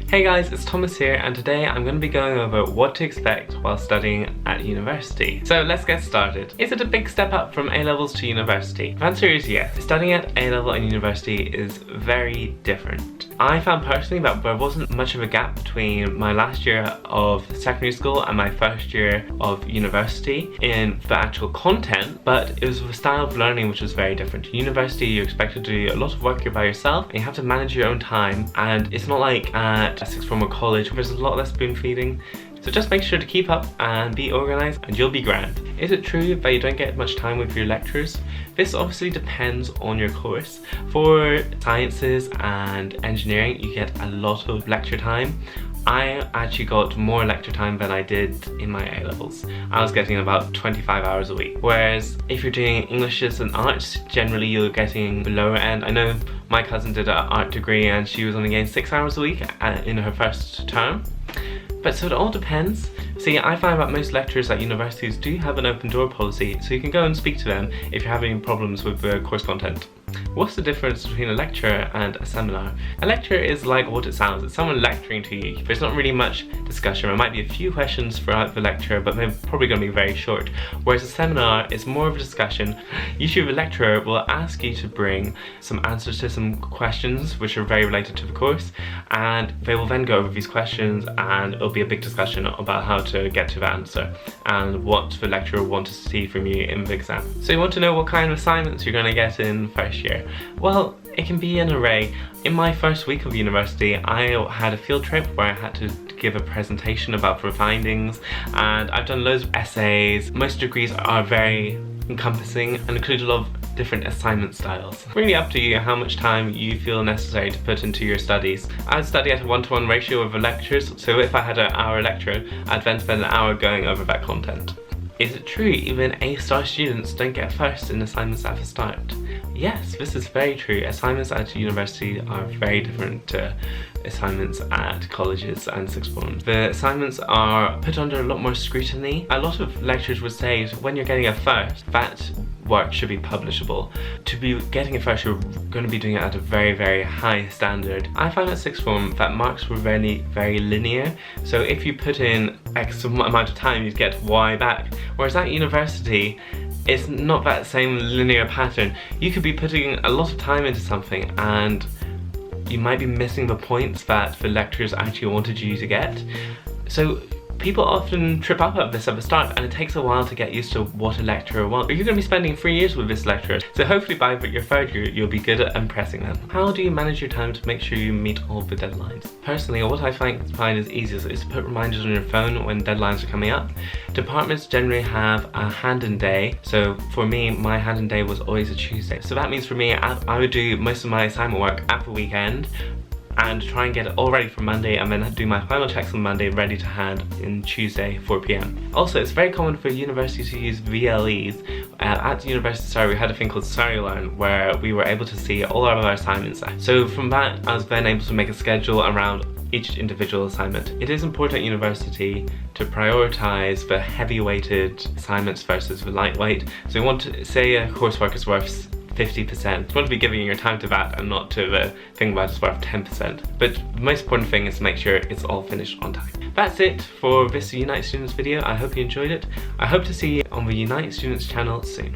Hey guys, it's Thomas here, and today I'm going to be going over what to expect while studying at university. So let's get started. Is it a big step up from A-levels to university? The answer is yes. Studying at A-level and university is very different. I found personally that there wasn't much of a gap between my last year of secondary school and my first year of university in the actual content, but it was the style of learning which was very different. At university, you're expected to do a lot of work by yourself, and you have to manage your own time, and it's not like at a sixth form or college, there's a lot less spoon feeding. So just make sure to keep up and be organised and you'll be grand. Is it true that you don't get much time with your lecturers? This obviously depends on your course. For sciences and engineering, you get a lot of lecture time. I actually got more lecture time than I did in my A-levels. I was getting about 25 hours a week. Whereas if you're doing Englishes and arts, generally you're getting the lower end. I know my cousin did an art degree and she was only getting 6 hours a week in her first term. But so it all depends. See, I find that most lecturers at universities do have an open door policy, so you can go and speak to them if you're having problems with the course content. What's the difference between a lecture and a seminar? A lecture is like what it sounds. It's someone lecturing to you. There's not really much discussion. There might be a few questions throughout the lecture, but they're probably going to be very short. Whereas a seminar is more of a discussion. Usually the lecturer will ask you to bring some answers to some questions which are very related to the course, and they will then go over these questions and it'll be a big discussion about how to get to the answer and what the lecturer wants to see from you in the exam. So you want to know what kind of assignments you're going to get in first year. Well, it can be an array. In my first week of university, I had a field trip where I had to give a presentation about the findings, and I've done loads of essays. Most degrees are very encompassing and include a lot of different assignment styles. Really up to you how much time you feel necessary to put into your studies. I study at a 1-to-1 ratio with the lectures, so if I had an hour lecture, I'd then spend an hour going over that content. Is it true even A-star students don't get first in assignments at the start? Yes, this is very true. Assignments at university are very different to assignments at colleges and sixth forms. The assignments are put under a lot more scrutiny. A lot of lecturers would say when you're getting a first, that work should be publishable. To be getting a first, you're going to be doing it at a very, very high standard. I found at sixth form that marks were very, very linear. So if you put in X amount of time, you'd get Y back. Whereas at university, it's not that same linear pattern. You could be putting a lot of time into something and you might be missing the points that the lecturers actually wanted you to get. So people often trip up at this at the start, and it takes a while to get used to what a lecturer wants. You're going to be spending 3 years with this lecturer, so hopefully by your third year you'll be good at impressing them. How do you manage your time to make sure you meet all the deadlines? Personally, what I find is easiest is to put reminders on your phone when deadlines are coming up. Departments generally have a hand-in day, so for me, my hand-in day was always a Tuesday. So that means for me, I would do most of my assignment work at the weekend and try and get it all ready for Monday, and then do my final checks on Monday, ready to hand in Tuesday 4 PM. Also, it's very common for universities to use VLEs. At the university, we had a thing called socialise where we were able to see all of our assignments. So from that, I was then able to make a schedule around each individual assignment. It is important at university to prioritise the heavy-weighted assignments versus the lightweight. So you want to say a coursework is worth 50%. You want to be giving your time to that and not to the thing that is worth 10%. But the most important thing is to make sure it's all finished on time. That's it for this Unite Students video. I hope you enjoyed it. I hope to see you on the Unite Students channel soon.